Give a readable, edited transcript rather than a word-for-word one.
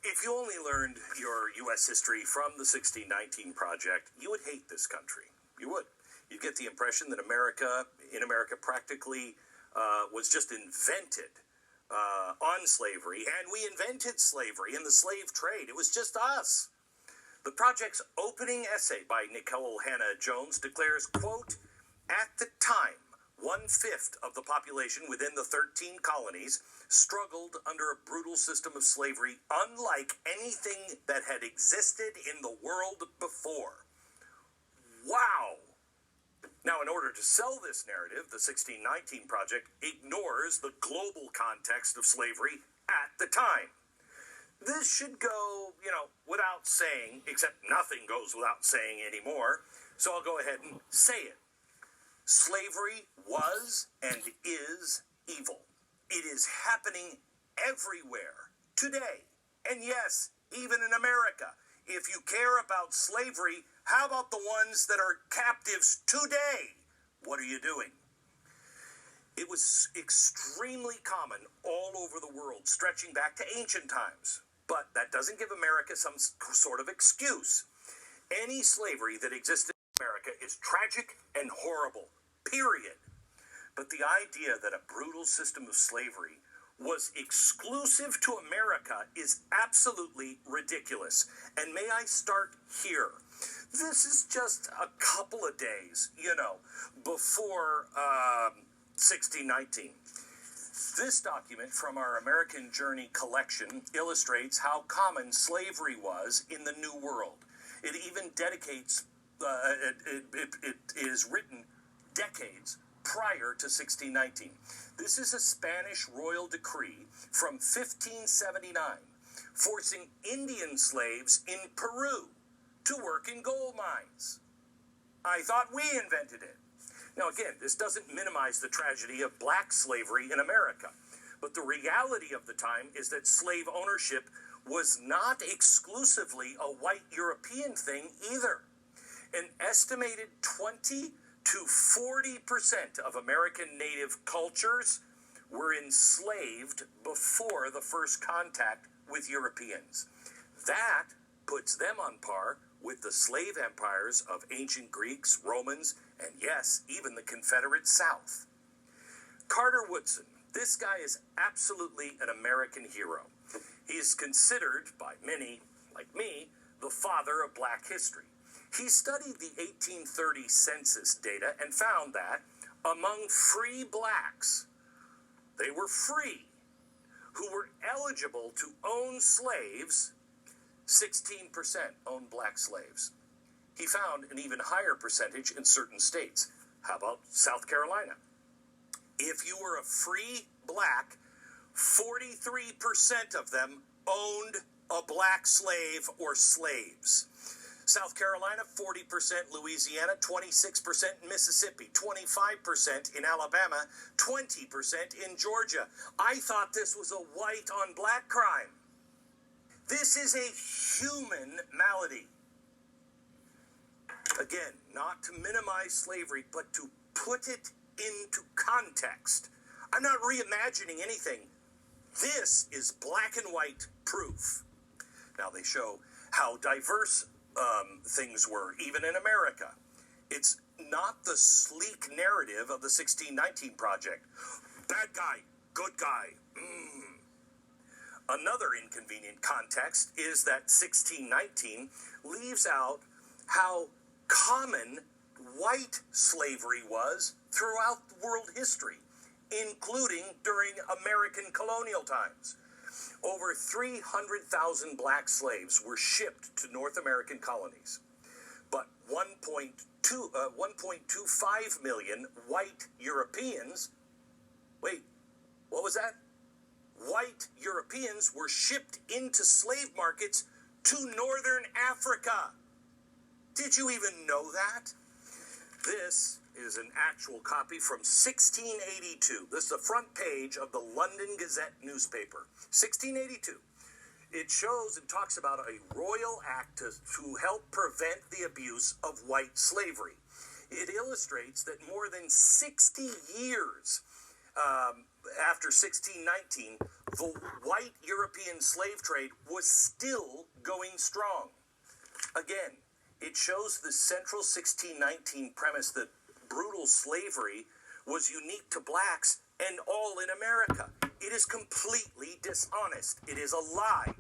If you only learned your U.S. history from the 1619 Project, you would hate this country. You would. You'd get the impression that America practically was just invented on slavery, and we invented slavery and the slave trade. It was just us. The project's opening essay by Nicole Hannah Jones declares, quote, "At the time, 1/5 of the population within the 13 colonies struggled under a brutal system of slavery unlike anything that had existed in the world before." Wow! Now, in order to sell this narrative, the 1619 Project ignores the global context of slavery at the time. This should go, without saying, except nothing goes without saying anymore, so I'll go ahead and say it. Slavery was and is evil. It is happening everywhere today. And yes, even in America. If you care about slavery, how about the ones that are captives today? What are you doing? It was extremely common all over the world, stretching back to ancient times. But that doesn't give America some sort of excuse. Any slavery that existed in America is tragic and horrible, period. But the idea that a brutal system of slavery was exclusive to America is absolutely ridiculous. And may I start here? This is just a couple of days, before 1619. This document from our American Journey collection illustrates how common slavery was in the New World. It even dedicates, it is written decades prior to 1619. This is a Spanish royal decree from 1579, forcing Indian slaves in Peru to work in gold mines. I thought we invented it. Now again, this doesn't minimize the tragedy of black slavery in America, but the reality of the time is that slave ownership was not exclusively a white European thing either. An estimated 20 to 40% of American native cultures were enslaved before the first contact with Europeans. That puts them on par with the slave empires of ancient Greeks, Romans, and yes, even the Confederate South. Carter Woodson, this guy is absolutely an American hero. He is considered by many, like me, the father of black history. He studied the 1830 census data and found that among free blacks, they were free, who were eligible to own slaves, 16% owned black slaves. He found an even higher percentage in certain states. How about South Carolina? If you were a free black, 43% of them owned a black slave or slaves. South Carolina, 40%, Louisiana, 26% in Mississippi, 25% in Alabama, 20% in Georgia. I thought this was a white on black crime. This is a human malady. Again, not to minimize slavery, but to put it into context. I'm not reimagining anything. This is black and white proof. Now they show how diverse things were, even in America. It's not the sleek narrative of the 1619 Project. Bad guy, good guy. Another inconvenient context is that 1619 leaves out how common white slavery was throughout world history, including during American colonial times. Over 300,000 black slaves were shipped to North American colonies, but 1.25 million white Europeans, wait, what was that? White Europeans were shipped into slave markets to Northern Africa. Did you even know that? This is an actual copy from 1682. This is the front page of the London Gazette newspaper. 1682. It shows and talks about a royal act to help prevent the abuse of white slavery. It illustrates that more than 60 years after 1619, the white European slave trade was still going strong. Again, it shows the central 1619 premise that brutal slavery was unique to blacks and all in America. It is completely dishonest. It is a lie.